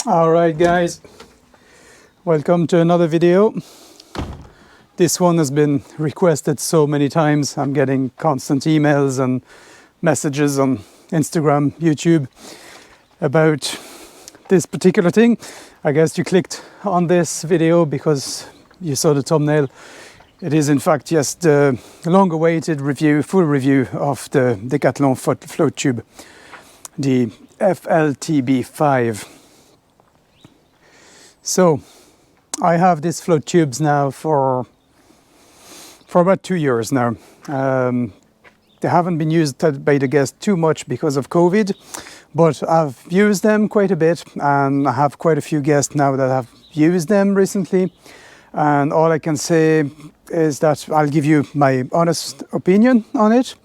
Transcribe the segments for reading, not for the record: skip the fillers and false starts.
All right, guys, welcome to another video. This one has been requested so many times. I'm getting constant emails and messages on Instagram, YouTube about this particular thing. I guess you clicked on this video because you saw the thumbnail. It is in fact just a long-awaited review, full review of the Decathlon float tube, the FLTB5. So I have these float tubes now for about 2 years now. They haven't been used by the guests too much because of COVID, but I've used them quite a bit, and I have quite a few guests now that have used them recently. And all I can say is that I'll give you my honest opinion on it,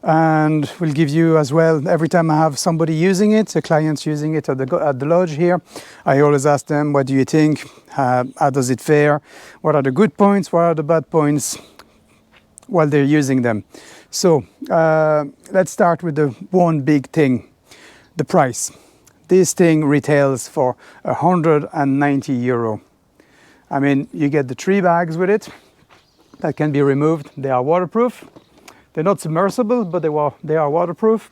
and will give you as well, every time I have somebody using it, a client using it at the lodge here, I always ask them, what do you think? How does it fare? What are the good points? What are the bad points while they're using them? So let's start with the one big thing, the price. This thing retails for €190. I mean, you get the 3 bags with it that can be removed. They are waterproof. They're not submersible, but they are waterproof.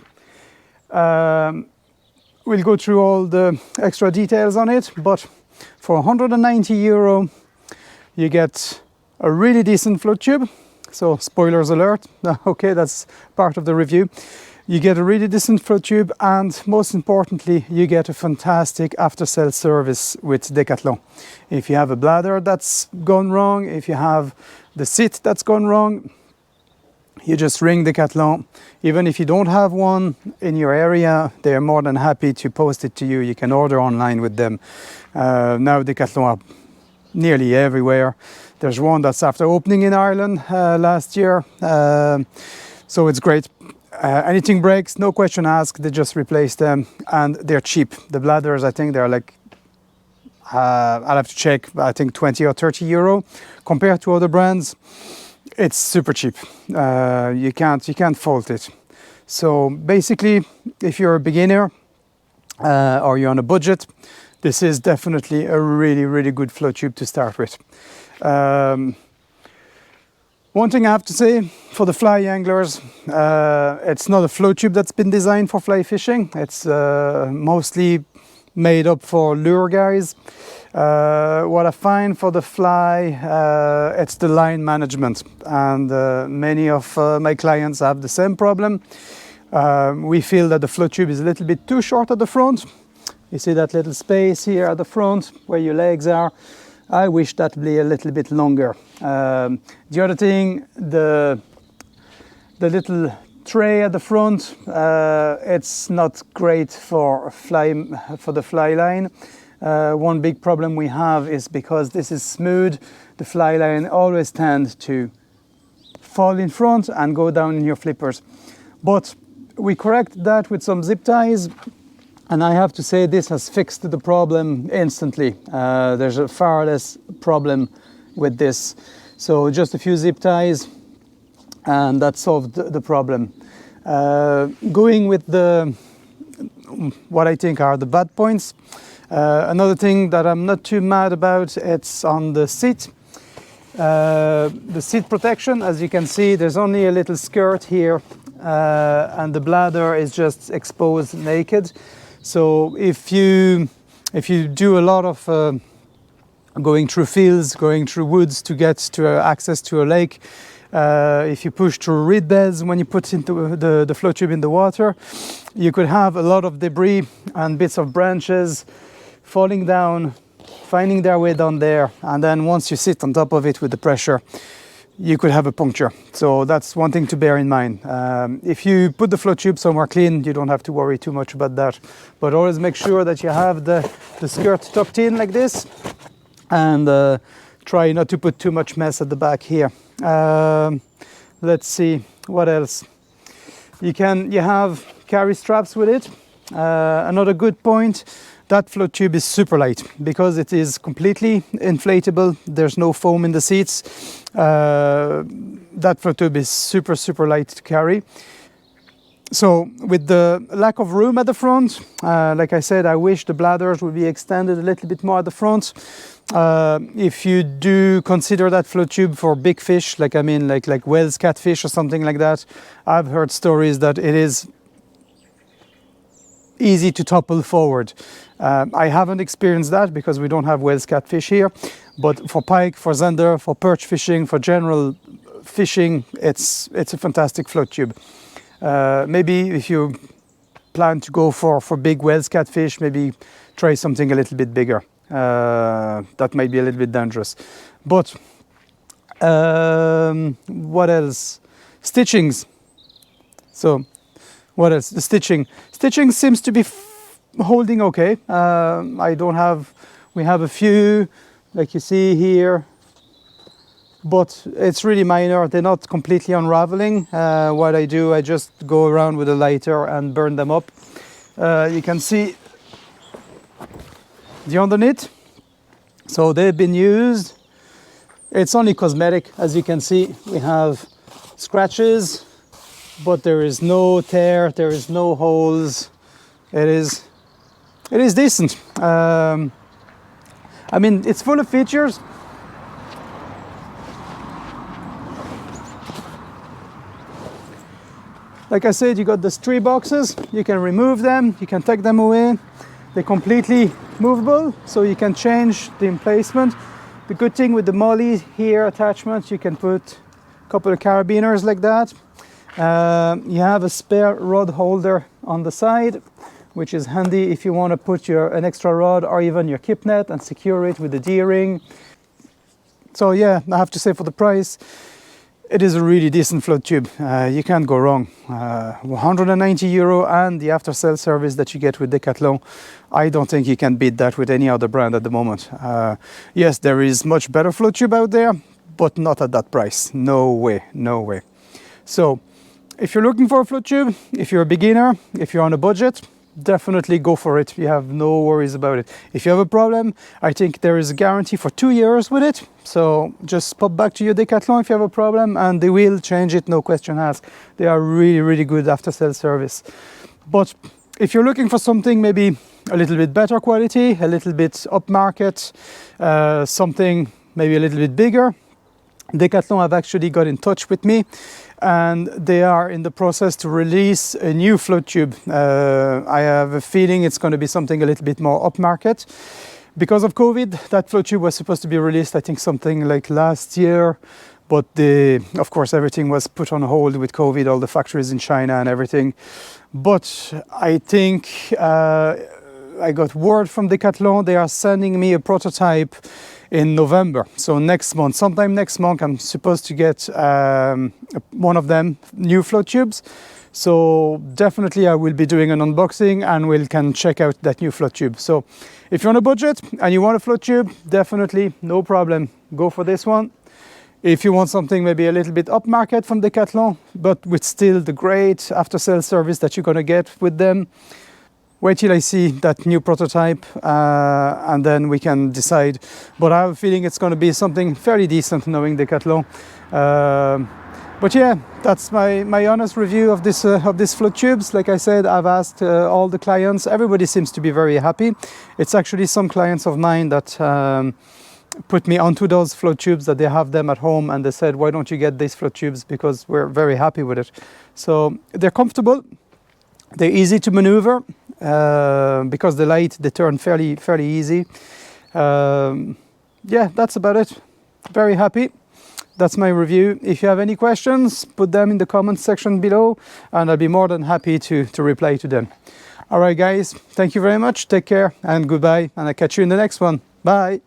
We'll go through all the extra details on it, but for €190, you get a really decent float tube. So spoilers alert, okay, that's part of the review. You get a really decent float tube, and most importantly, you get a fantastic after-sales service with Decathlon. If you have a bladder that's gone wrong, if you have the seat that's gone wrong, you just ring Decathlon. Even if you don't have one in your area, they are more than happy to post it to you. You can order online with them. Now Decathlon are nearly everywhere. There's one that's after opening in Ireland last year, so it's great. Anything breaks, no question asked, they just replace them, and they're cheap. The bladders, I think they're like, I'll have to check, I think 20 or 30 euro. Compared to other brands, it's super cheap. You can't fault it. So basically, if you're a beginner or you're on a budget, this is definitely a really good float tube to start with. One thing I have to say for the fly anglers, it's not a float tube that's been designed for fly fishing. It's mostly made up for lure guys. What I find for the fly, it's the line management, and many of my clients have the same problem. We feel that the float tube is a little bit too short at the front. You see that little space here at the front where your legs are. I wish that would be a little bit longer. The other thing, the little tray at the front, it's not great for the fly line. One big problem we have is because this is smooth, the fly line always tends to fall in front and go down in your flippers. But we correct that with some zip ties, and I have to say this has fixed the problem instantly. There's a far less problem with this. So just a few zip ties, and that solved the problem. Going with what I think are the bad points. Another thing that I'm not too mad about, it's on the seat. The seat protection, as you can see, there's only a little skirt here, and the bladder is just exposed naked. So if you do a lot of going through fields, going through woods to get to access to a lake, if you push through reed beds when you put into the float tube in the water, you could have a lot of debris and bits of branches falling down, finding their way down there, and then once you sit on top of it with the pressure, you could have a puncture. So that's one thing to bear in mind. If you put the float tube somewhere clean, you don't have to worry too much about that. But always make sure that you have the skirt tucked in like this, and try not to put too much mess at the back here. Let's see, what else? You have carry straps with it. Another good point, that float tube is super light because it is completely inflatable. There's no foam in the seats. That float tube is super light to carry. So with the lack of room at the front, like I said, I wish the bladders would be extended a little bit more at the front. If you do consider that float tube for big fish, like whales, catfish or something like that, I've heard stories that it is easy to topple forward. I haven't experienced that because we don't have whales, catfish here, but for pike, for zander, for perch fishing, for general fishing, it's a fantastic float tube. Maybe if you plan to go for big whales, catfish, maybe try something a little bit bigger. That might be a little bit dangerous. But what else? Stitchings. So what else? The stitching. Stitching seems to be holding okay. We have a few, like you see here, but it's really minor. They're not completely unraveling. What I do, I just go around with a lighter and burn them up. You can see the underneath. So they've been used. It's only cosmetic. As you can see, we have scratches, but there is no tear, there is no holes. It is decent. I mean, it's full of features. Like I said, you got the 3 boxes. You can remove them, you can take them away. They're completely movable, so you can change the emplacement. The good thing with the molly here attachment, you can put a couple of carabiners like that. You have a spare rod holder on the side, which is handy if you want to put an extra rod or even your kip net and secure it with the D-ring. So yeah, I have to say, for the price, it is a really decent float tube. You can't go wrong. 190 euro and the after sale service that you get with Decathlon. I don't think you can beat that with any other brand at the moment. Yes, there is much better float tube out there, but not at that price. No way, no way. So if you're looking for a float tube, if you're a beginner, if you're on a budget, definitely go for it. You have no worries about it. If you have a problem, I think there is a guarantee for 2 years with it. So just pop back to your Decathlon if you have a problem and they will change it, no question asked. They are really, really good after sales service. But if you're looking for something maybe a little bit better quality, a little bit upmarket, something maybe a little bit bigger, Decathlon have actually got in touch with me and they are in the process to release a new float tube. I have a feeling it's going to be something a little bit more upmarket. Because of COVID, that float tube was supposed to be released, I think something like last year, but of course everything was put on hold with COVID, all the factories in China and everything. But I think I got word from Decathlon, they are sending me a prototype in November. So next month, sometime next month, I'm supposed to get one of them new float tubes. So definitely I will be doing an unboxing and we can check out that new float tube. So if you're on a budget and you want a float tube, definitely no problem, go for this one. If you want something maybe a little bit upmarket from Decathlon, but with still the great after sales service that you're gonna get with them, wait till I see that new prototype and then we can decide. But I have a feeling it's gonna be something fairly decent knowing Decathlon. But yeah, that's my honest review of this float tubes. Like I said, I've asked all the clients. Everybody seems to be very happy. It's actually some clients of mine that put me onto those float tubes, that they have them at home, and they said, why don't you get these float tubes, because we're very happy with it. So they're comfortable, they're easy to maneuver, because the light, they turn fairly easy. Yeah, that's about it. Very happy. That's my review. If you have any questions, put them in the comments section below and I'll be more than happy to reply to them. All right, guys, thank you very much. Take care and goodbye. And I'll catch you in the next one. Bye.